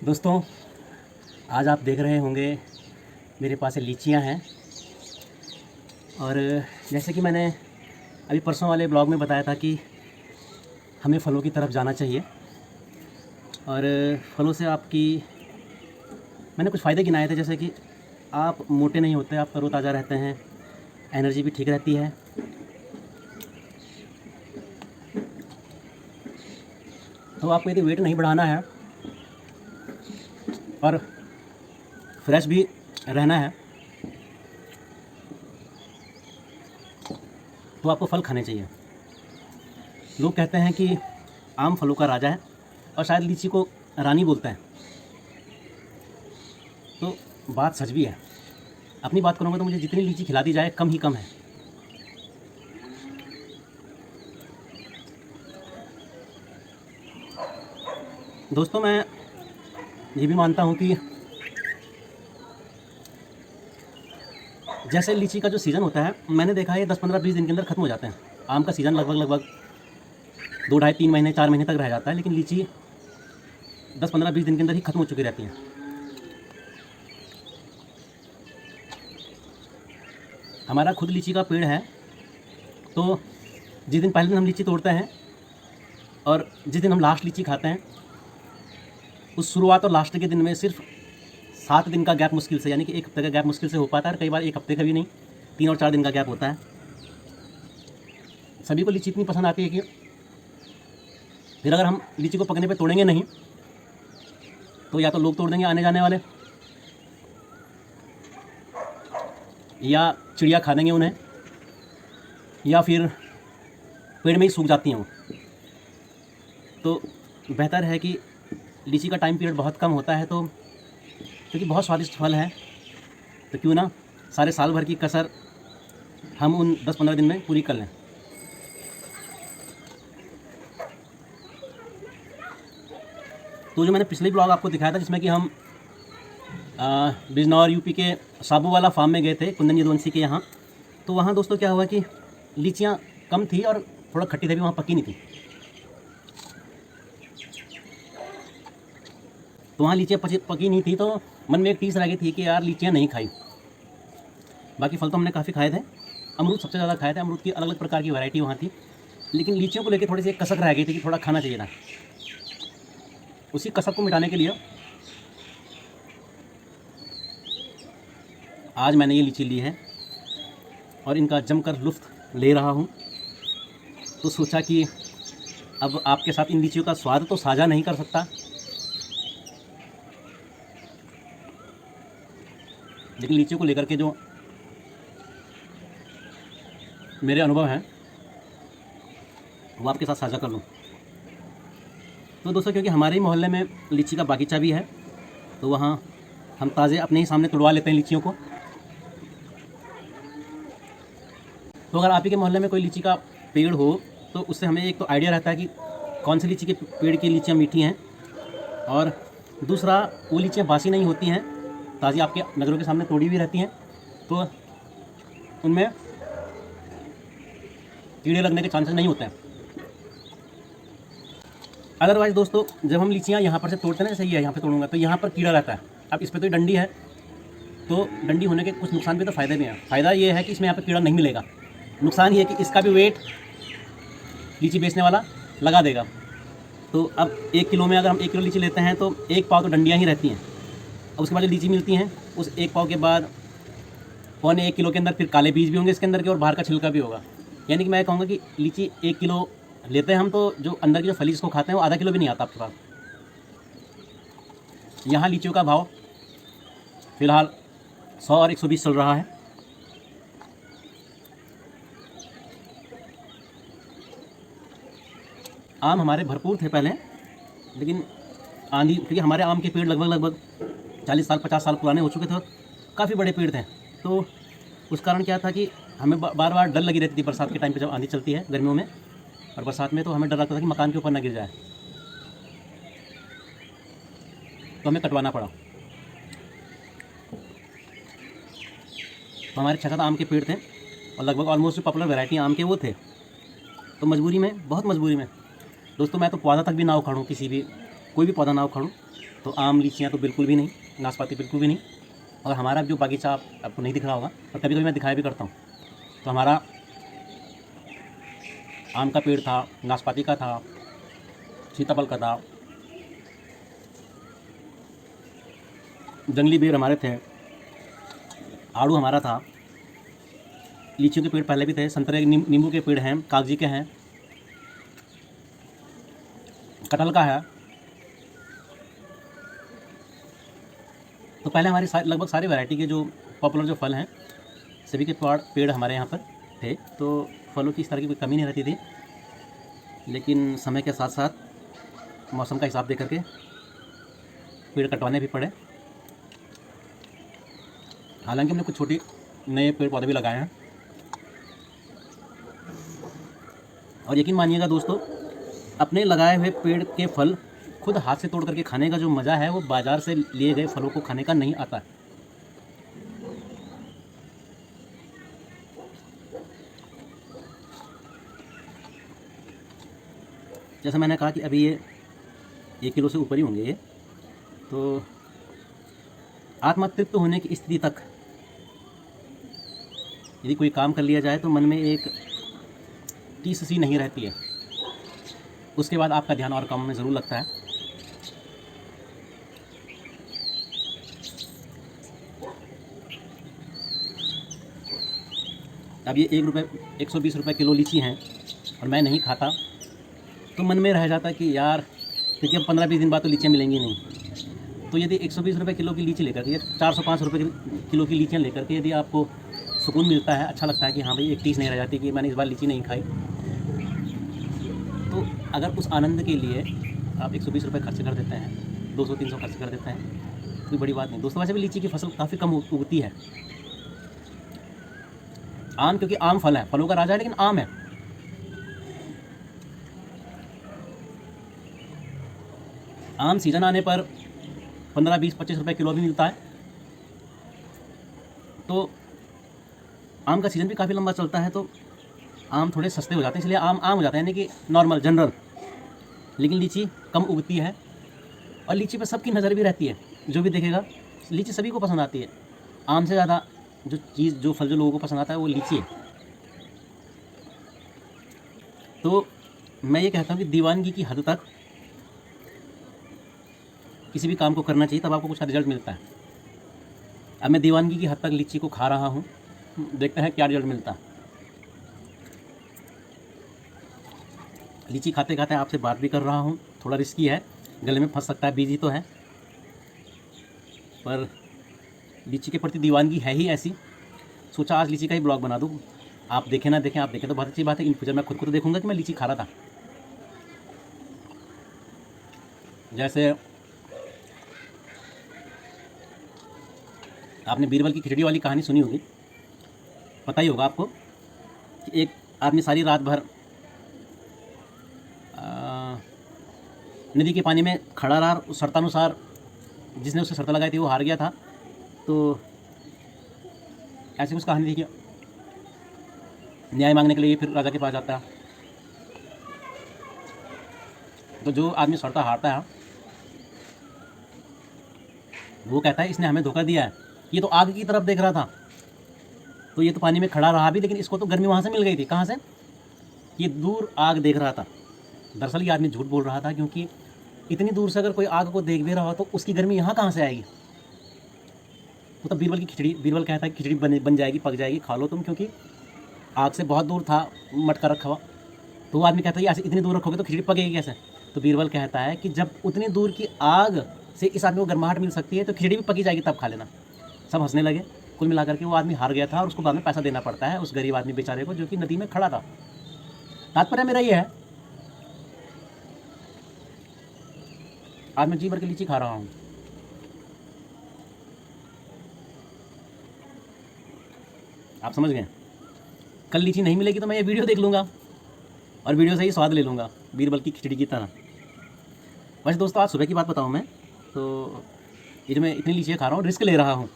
दोस्तों, आज आप देख रहे होंगे मेरे पास लीचियाँ हैं। और जैसे कि मैंने अभी परसों वाले ब्लॉग में बताया था कि हमें फलों की तरफ जाना चाहिए और फलों से आपकी मैंने कुछ फ़ायदे गिनाए थे, जैसे कि आप मोटे नहीं होते, आप तरोताज़ा रहते हैं, एनर्जी भी ठीक रहती है। तो आपको यदि वेट नहीं बढ़ाना है और फ्रेश भी रहना है तो आपको फल खाने चाहिए। लोग कहते हैं कि आम फलों का राजा है और शायद लीची को रानी बोलते हैं, तो बात सच भी है। अपनी बात करूँगा तो मुझे जितनी लीची खिला दी जाए कम ही कम है। दोस्तों, मैं ये भी मानता हूँ कि जैसे लीची का जो सीज़न होता है, मैंने देखा है 10-15-20 दिन के अंदर ख़त्म हो जाते हैं। आम का सीज़न लगभग 2 ढाई 3 महीने 4 महीने तक रह जाता है, लेकिन लीची 10-15-20 दिन के अंदर ही ख़त्म हो चुकी रहती हैं। हमारा खुद लीची का पेड़ है, तो जिस दिन पहले दिन हम लीची तोड़ते हैं और जिस दिन हम लास्ट लीची खाते हैं, उस शुरुआत और लास्ट के दिन में सिर्फ 7 दिन का गैप मुश्किल से, यानी कि 1 हफ्ते का गैप मुश्किल से हो पाता है। और कई बार 1 हफ्ते का भी नहीं, 3 और 4 दिन का गैप होता है। सभी को लीची इतनी पसंद आती है कि फिर अगर हम लीची को पकने पे तोड़ेंगे नहीं तो या तो लोग तोड़ देंगे आने जाने वाले, या चिड़िया खा देंगे उन्हें, या फिर पेड़ में ही सूख जाती हैं वो। तो बेहतर है कि लीची का टाइम पीरियड बहुत कम होता है, तो क्योंकि बहुत स्वादिष्ट फल है, तो क्यों ना सारे साल भर की कसर हम उन 10-15 दिन में पूरी कर लें। तो जो मैंने पिछले ब्लॉग आपको दिखाया था, जिसमें कि हम बिजनौर यूपी के साबू वाला फार्म में गए थे, कुंदन यदुवंशी के यहाँ। तो वहाँ दोस्तों क्या हुआ कि लीचियाँ कम थी और थोड़ा खट्टी थी, वहाँ पकी नहीं थी। तो वहाँ लीचियाँ पकी नहीं थी, तो मन में एक टीस रह गई थी कि यार लीचियाँ नहीं खाई। बाकी फल तो हमने काफ़ी खाए थे, अमरूद सबसे ज़्यादा खाए थे। अमरूद की अलग अलग प्रकार की वैरायटी वहाँ थी, लेकिन लीचियों को लेकर थोड़ी सी एक कसक रह गई थी कि थोड़ा खाना चाहिए था। उसी कसक को मिटाने के लिए आज मैंने ये लीची ली है और इनका जमकर लुत्फ़ ले रहा हूँ। तो सोचा कि अब आपके साथ इन लीचियों का स्वाद तो साझा नहीं कर सकता, लेकिन लीचियों को लेकर के जो मेरे अनुभव हैं वो आपके साथ साझा कर लूँ। तो दोस्तों, क्योंकि हमारे ही मोहल्ले में लीची का बागीचा भी है, तो वहाँ हम ताज़े अपने ही सामने तुड़वा लेते हैं लीचियों को। तो अगर आप ही के मोहल्ले में कोई लीची का पेड़ हो तो उससे हमें एक तो आइडिया रहता है कि कौन सी लीची के पेड़ की लीचियाँ मीठी हैं, और दूसरा वो लीचियाँ बासी नहीं होती हैं, ताज़ी आपके नज़रों के सामने तोड़ी हुई रहती हैं, तो उनमें कीड़े लगने के चांसेस नहीं होते हैं। अदरवाइज़ दोस्तों, जब हम लीचियाँ यहाँ पर से तोड़ते हैं ना, जैसे ये यहाँ पे तोड़ूंगा तो यहाँ पर कीड़ा रहता है। अब इस पर तो डंडी है, तो डंडी होने के कुछ नुकसान भी तो फ़ायदे भी हैं। फ़ायदा ये है कि इसमें यहाँ पर कीड़ा नहीं मिलेगा, नुकसान ये है कि इसका भी वेट लीची बेचने वाला लगा देगा। तो अब 1 किलो में अगर हम 1 किलो लीची लेते हैं तो 1 पाव तो डंडियाँ ही रहती हैं। अब उसके बाद जो लीची मिलती हैं, उस 1 पाव के बाद 1.25 किलो के अंदर फिर काले बीज भी होंगे इसके अंदर के, और बाहर का छिलका भी होगा। यानी कि मैं कहूँगा कि लीची 1 किलो लेते हैं हम, तो जो अंदर की जो फली इसको खाते हैं वो आधा किलो भी नहीं आता आपके पास। यहाँ लीचियों का भाव फ़िलहाल 100 और 120 चल रहा है। आम हमारे भरपूर थे पहले, लेकिन आंधी, क्योंकि हमारे आम के पेड़ लगभग 40 साल 50 साल पुराने हो चुके थे, काफ़ी बड़े पेड़ थे। तो उस कारण क्या था कि हमें बार बार डर लगी रहती थी बरसात के टाइम पे, जब आंधी चलती है गर्मियों में और बरसात में, तो हमें डर लगता था कि मकान के ऊपर ना गिर जाए, तो हमें कटवाना पड़ा। तो हमारे 6-7 आम के पेड़ थे और लगभग ऑलमोस्ट जो पॉपुलर वैरायटी आम के वो थे। तो मजबूरी में, बहुत मजबूरी में दोस्तों, मैं तो पौधा तक भी ना उखाड़ूँ, किसी भी कोई भी पौधा ना उखाड़ूँ, तो आम लीचियाँ तो बिल्कुल भी नहीं, नाशपाती बिल्कुल भी नहीं। और हमारा जो बागीचा आपको नहीं दिख रहा होगा, और कभी कभी मैं दिखाया भी करता हूँ, तो हमारा आम का पेड़ था, नाशपाती का था, सीताफल का था, जंगली बेर हमारे थे, आड़ू हमारा था, लीचियों के पेड़ पहले भी थे, संतरे नींबू के पेड़ हैं, कागजी के हैं, कटहल का है। तो पहले हमारे लगभग सारे वैरायटी के जो पॉपुलर जो फल हैं, सभी के पेड़ हमारे यहाँ पर थे। तो फलों की इस तरह की कोई कमी नहीं रहती थी। लेकिन समय के साथ साथ मौसम का हिसाब दे करके पेड़ कटवाने भी पड़े। हालांकि हमने कुछ छोटे नए पेड़ पौधे भी लगाए हैं। और यकीन मानिएगा दोस्तों, अपने लगाए हुए पेड़ के फल खुद हाथ से तोड़ करके खाने का जो मज़ा है वो बाज़ार से लिए गए फलों को खाने का नहीं आता। जैसा मैंने कहा कि अभी ये 1 किलो से ऊपर ही होंगे ये। तो आत्मतृप्त होने की स्थिति तक यदि कोई काम कर लिया जाए तो मन में एक टीस सी नहीं रहती है। उसके बाद आपका ध्यान और काम में ज़रूर लगता है। अब ये 120 रुपये किलो लीची हैं और मैं नहीं खाता तो मन में रह जाता कि यार, क्योंकि अब 15-20 दिन बाद तो लीचियाँ मिलेंगी नहीं। तो यदि 120 रुपये किलो की लीची लेकर के, 405 रुपये किलो की लीचियाँ लेकर के यदि आपको सुकून मिलता है, अच्छा लगता है कि हाँ भाई एक टीस नहीं रह जाती कि मैंने इस बार लीची नहीं खाई, तो अगर उस आनंद के लिए आप 120 रुपये खर्च कर देते हैं, 200-300 खर्च कर देते हैं, कोई बड़ी बात नहीं दोस्तों। वैसे भी लीची की फसल काफ़ी कम उगती है। आम, क्योंकि आम फल है, फलों का राजा है, लेकिन आम है। आम सीज़न आने पर 15, 20, 25 रुपये किलो भी मिलता है। तो आम का सीज़न भी काफ़ी लंबा चलता है, तो आम थोड़े सस्ते हो जाते हैं, इसलिए आम हो जाते हैं, यानी कि नॉर्मल जनरल। लेकिन लीची कम उगती है और लीची पर सबकी नज़र भी रहती है। जो भी देखेगा, लीची सभी को पसंद आती है। आम से ज़्यादा जो फल जो लोगों को पसंद आता है वो लीची है। तो मैं ये कहता हूँ कि दीवानगी की हद तक किसी भी काम को करना चाहिए, तब आपको कुछ रिजल्ट मिलता है। अब मैं दीवानगी की हद तक लीची को खा रहा हूँ, देखते हैं क्या रिजल्ट मिलता है। लीची खाते खाते आपसे बात भी कर रहा हूँ, थोड़ा रिस्की है, गले में फंस सकता है, बिजी तो है, पर लीची के प्रति दीवानगी है ही ऐसी। सोचा आज लीची का ही ब्लॉग बना दूँ। आप देखें ना देखें, आप देखें तो बहुत अच्छी बात है। इन फ्यूचर मैं खुद को तो देखूंगा कि मैं लीची खा रहा था। जैसे आपने बीरबल की खिचड़ी वाली कहानी सुनी होगी, पता ही होगा आपको कि एक आदमी सारी रात भर नदी के पानी में खड़ा रहा, उस शर्तानुसार जिसने उसे शर्त लगाई थी वो हार गया था। तो ऐसी कुछ कहानी थी क्या, न्याय मांगने के लिए फिर राजा के पास जाता है। तो जो आदमी शर्त हारता है वो कहता है इसने हमें धोखा दिया है, ये तो आग की तरफ देख रहा था, तो ये तो पानी में खड़ा रहा भी, लेकिन इसको तो गर्मी वहाँ से मिल गई थी। कहाँ से? ये दूर आग देख रहा था। दरअसल ये आदमी झूठ बोल रहा था, क्योंकि इतनी दूर से अगर कोई आग को देख भी रहा हो तो उसकी गर्मी यहाँ कहाँ से आएगी। तो तब बीरबल कहता है खिचड़ी बन जाएगी, पक जाएगी, खा लो तुम, क्योंकि आग से बहुत दूर था मटका रखा हुआ। तो वो आदमी कहता है ऐसे इतनी दूर रखोगे तो खिचड़ी पकेगी कैसे? तो बीरबल कहता है कि जब उतनी दूर की आग से इस आदमी को गर्माहट मिल सकती है तो खिचड़ी भी पकी जाएगी, तब खा लेना। सब हंसने लगे। कुल मिलाकर के वो आदमी हार गया था और उसको बाद में पैसा देना पड़ता है उस गरीब आदमी बेचारे को, जो कि नदी में खड़ा था। तात्पर्य मेरा ये है, आज मैं जी भर के लीची खा रहा हूँ। आप समझ गए? कल लीची नहीं मिलेगी तो मैं ये वीडियो देख लूँगा और वीडियो से ही स्वाद ले लूँगा, बीरबल की खिचड़ी की तरह। वैसे दोस्तों, आज सुबह की बात बताऊँ मैं, तो ये जो मैं इतनी लीचियाँ खा रहा हूँ, रिस्क ले रहा हूँ।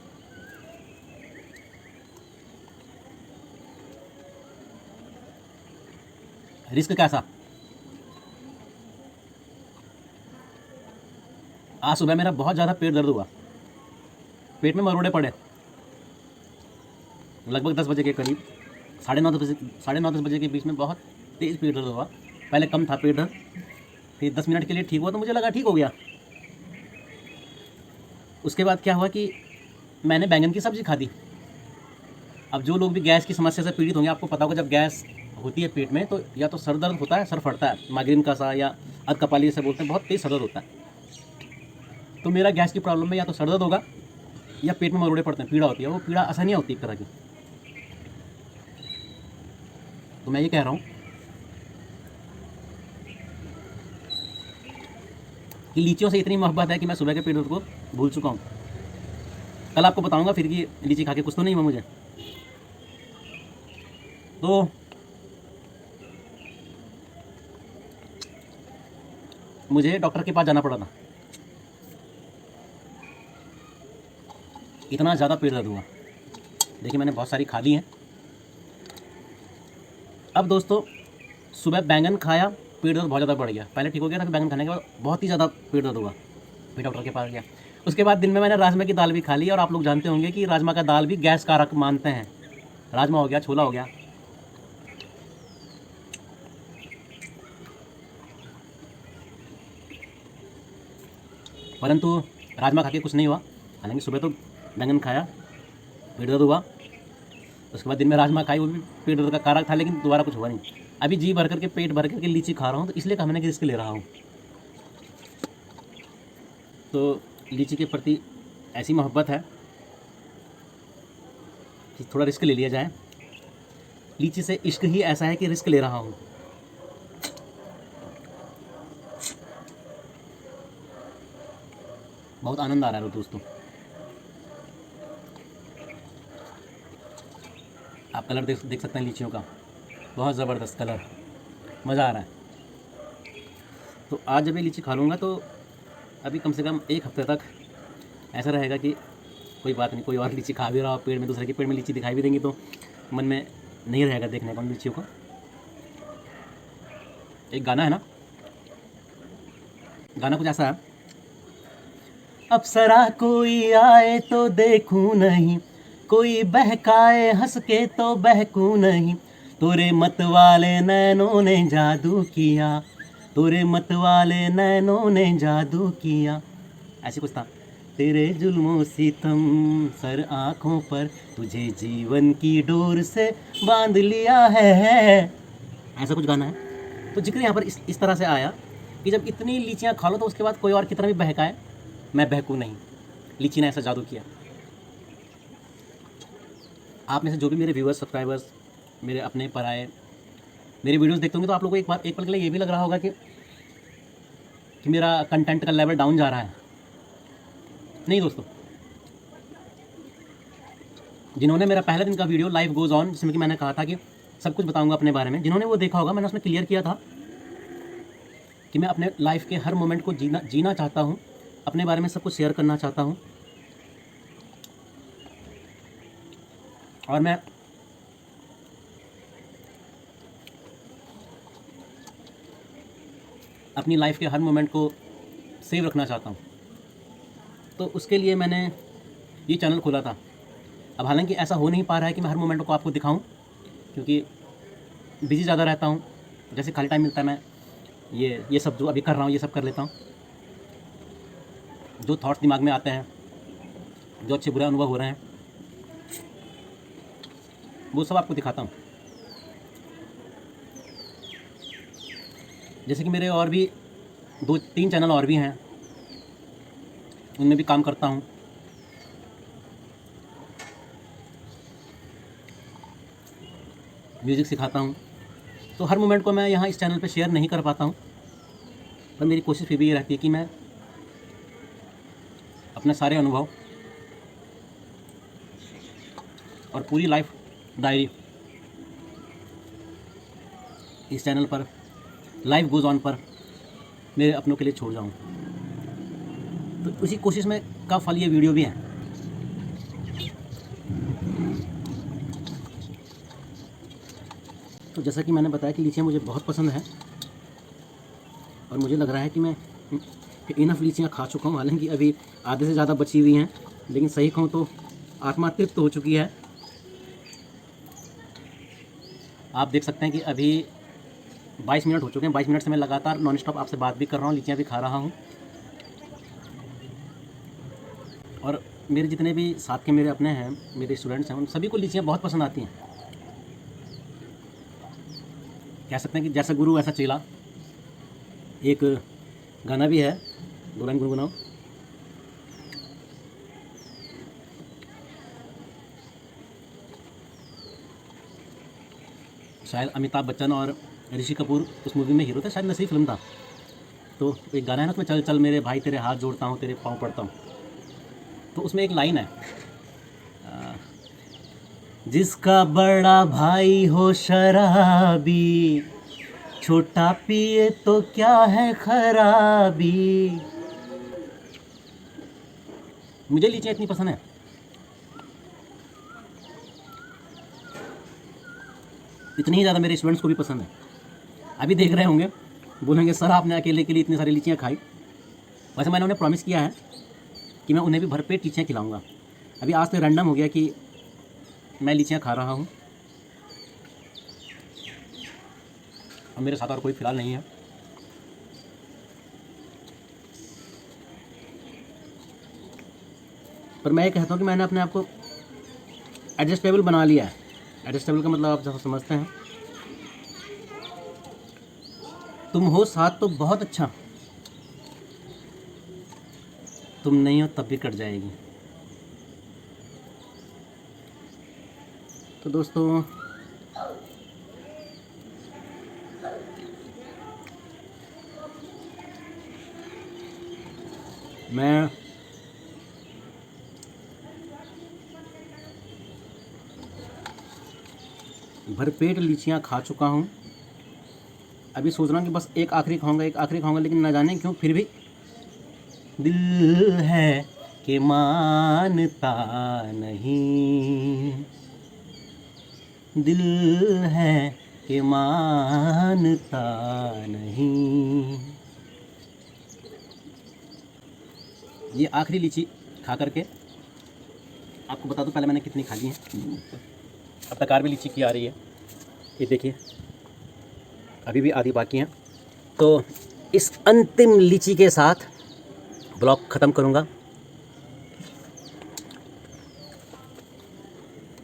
रिस्क कैसा? आज सुबह मेरा बहुत ज़्यादा पेट दर्द हुआ, पेट में मरोड़े पड़े। लगभग 10 बजे के करीब, 9:30 के बीच में बहुत तेज़ पेट दर्द हुआ। पहले कम था पेट दर्द, फिर 10 मिनट के लिए ठीक हुआ तो मुझे लगा ठीक हो गया। उसके बाद क्या हुआ कि मैंने बैंगन की सब्ज़ी खा दी। अब जो लोग भी गैस की समस्या से पीड़ित होंगे, आपको पता होगा जब गैस होती है पेट में तो या तो सर दर्द होता है, सर फटता है, माइग्रेन का सा या अधकपाली से बोलते हैं, बहुत तेज़ सर दर्द होता है। तो मेरा गैस की प्रॉब्लम में या तो सर दर्द होगा या पेट में मरोड़े पड़ते हैं, पीड़ा होती है। वो पीड़ा आसानियाँ होती है एक तरह की। तो मैं ये कह रहा हूँ कि लीचियों से इतनी मोहब्बत है कि मैं सुबह के पेट दर्द को भूल चुका हूँ। कल आपको बताऊँगा फिर कि लीची खा के कुछ तो नहीं हुआ मुझे। तो मुझे डॉक्टर के पास जाना पड़ा था, इतना ज़्यादा पेट दर्द हुआ। देखिए मैंने बहुत सारी खा ली हैं। अब दोस्तों सुबह बैंगन खाया, पेट दर्द बहुत ज़्यादा बढ़ गया। पहले ठीक हो गया था, फिर बैंगन खाने के बाद बहुत ही ज़्यादा पेट दर्द हुआ, फिर डॉक्टर के पास गया। उसके बाद दिन में मैंने राजमा की दाल भी खा ली, और आप लोग जानते होंगे कि राजमा का दाल भी गैस कारक मानते हैं। राजमा हो गया, छोला हो गया। परंतु राजमा खा के कुछ नहीं हुआ। हालांकि सुबह तो बैंगन खाया, पेट दर्द हुआ। उसके बाद दिन में राजमा खाई, वो भी पेट दर्द का कारक था, लेकिन दोबारा कुछ हुआ नहीं। अभी जी भर करके पेट भर करके लीची खा रहा हूँ, तो इसलिए मैंने रिस्क ले रहा हूँ। तो लीची के प्रति ऐसी मोहब्बत है कि थोड़ा रिस्क ले लिया जाए। लीची से इश्क ही ऐसा है कि रिस्क ले रहा हूँ। बहुत आनंद आ रहा है दोस्तों। आप कलर देख सकते हैं लीचियों का, बहुत ज़बरदस्त कलर, मज़ा आ रहा है। तो आज जब ये लीची खा लूँगा तो अभी कम से कम 1 हफ्ते तक ऐसा रहेगा कि कोई बात नहीं, कोई और लीची खा भी रहा हो पेड़ में, दूसरे के पेड़ में लीची दिखाई भी देंगी तो मन में नहीं रहेगा देखने को लीचियों को। एक गाना है ना, गाना कुछ ऐसा है, अप्सरा कोई आए तो देखूं नहीं, कोई बहकाए हंस के तो बहकूं नहीं, तोरे मत वाले नैनों ने जादू किया, तोरे मत वाले नैनों ने जादू किया। ऐसे कुछ था। तेरे जुल्मों सितम सर आँखों पर, तुझे जीवन की डोर से बांध लिया है। ऐसा कुछ गाना है। तो जिक्र यहाँ पर इस तरह से आया कि जब इतनी लीचियाँ खा लो तो उसके बाद कोई और कितना भी बहकाए, मैं बहकूँ नहीं। लीची ने ऐसा जादू किया। आप में से जो भी मेरे व्यूअर्स, सब्सक्राइबर्स, मेरे अपने पराए मेरे वीडियोस देखते होंगे तो आप लोगों को एक पल के लिए ये भी लग रहा होगा कि मेरा कंटेंट का लेवल डाउन जा रहा है। नहीं दोस्तों, जिन्होंने मेरा पहले दिन का वीडियो लाइफ गोज़ ऑन, जिसमें कि मैंने कहा था कि सब कुछ बताऊंगा अपने बारे में, जिन्होंने वो देखा होगा, मैंने उसमें क्लियर किया था कि मैं अपने लाइफ के हर मोमेंट को जीना चाहता हूँ, अपने बारे में सब कुछ शेयर करना चाहता हूँ। और मैं अपनी लाइफ के हर मोमेंट को सेव रखना चाहता हूँ। तो उसके लिए मैंने ये चैनल खोला था। अब हालांकि ऐसा हो नहीं पा रहा है कि मैं हर मोमेंट को आपको दिखाऊं, क्योंकि बिज़ी ज़्यादा रहता हूँ। जैसे खाली टाइम मिलता है मैं ये सब जो अभी कर रहा हूँ ये सब कर लेता हूँ। जो थॉट्स दिमाग में आते हैं, जो अच्छे बुरे अनुभव हो रहे हैं, वो सब आपको दिखाता हूँ। जैसे कि मेरे और भी 2-3 चैनल और भी हैं, उनमें भी काम करता हूँ। म्यूज़िक सिखाता हूँ। तो हर मोमेंट को मैं यहाँ इस चैनल पे शेयर नहीं कर पाता हूँ, पर मेरी कोशिश फिर भी ये रहती है कि मैं अपने सारे अनुभव और पूरी लाइफ डायरी इस चैनल पर लाइफ गोज़ ऑन पर मेरे अपनों के लिए छोड़ जाऊँ। तो उसी कोशिश में का फल ये वीडियो भी है। तो जैसा कि मैंने बताया कि लीचियाँ मुझे बहुत पसंद है, और मुझे लग रहा है कि मैं कि इनफ लीचियाँ खा चुका हूँ। हालांकि अभी आधे से ज़्यादा बची हुई हैं, लेकिन सही कहूँ तो आत्मा तृप्त हो चुकी है। आप देख सकते हैं कि अभी 22 मिनट हो चुके हैं। 22 मिनट से मैं लगातार नॉन स्टॉप आपसे बात भी कर रहा हूँ, लीचियाँ भी खा रहा हूँ। और मेरे जितने भी साथ के मेरे अपने हैं, मेरे स्टूडेंट्स हैं, उन सभी को लीचियाँ बहुत पसंद आती हैं। कह सकते हैं कि जैसा गुरु वैसा चेला। एक गाना भी है, 2 लाइन गुनगुनाओ। शायद अमिताभ बच्चन और ऋषि कपूर उस मूवी में हीरो थे, शायद नसीब फिल्म था। तो एक गाना है ना उसमें, चल चल मेरे भाई तेरे हाथ जोड़ता हूँ, तेरे पाँव पड़ता हूँ। तो उसमें एक लाइन है, जिसका बड़ा भाई हो शराबी, छोटा पिए तो क्या है खराबी। मुझे लीचियाँ इतनी पसंद है, इतनी ही ज़्यादा मेरे स्टूडेंट्स को भी पसंद है। अभी देख रहे होंगे, बोलेंगे सर आपने अकेले के लिए इतनी सारी लीचियाँ खाई। वैसे मैंने उन्हें प्रॉमिस किया है कि मैं उन्हें भी भरपेट लीचियाँ खिलाऊंगा। अभी आज तो रैंडम हो गया कि मैं लीचियाँ खा रहा हूँ, अब मेरे साथ और कोई फ़िलहाल नहीं है। पर मैं ये कहता हूँ कि मैंने अपने आप को एडजस्टेबल बना लिया है। एडजस्टेबल का मतलब आप जैसा समझते हैं, तुम हो साथ तो बहुत अच्छा, तुम नहीं हो तब भी कट जाएगी। तो दोस्तों मैं भरपेट लीचियाँ खा चुका हूँ। अभी सोच रहा हूँ कि बस एक आखिरी खाऊंगा, लेकिन ना जाने क्यों फिर भी दिल है कि मानता नहीं, दिल है कि मानता नहीं। ये आखिरी लीची खा करके आपको बता दूं पहले मैंने कितनी खा ली है। अब तक और भी लीची की आ रही है, ये देखिए अभी भी आधी बाकी हैं। तो इस अंतिम लीची के साथ ब्लॉग ख़त्म करूँगा।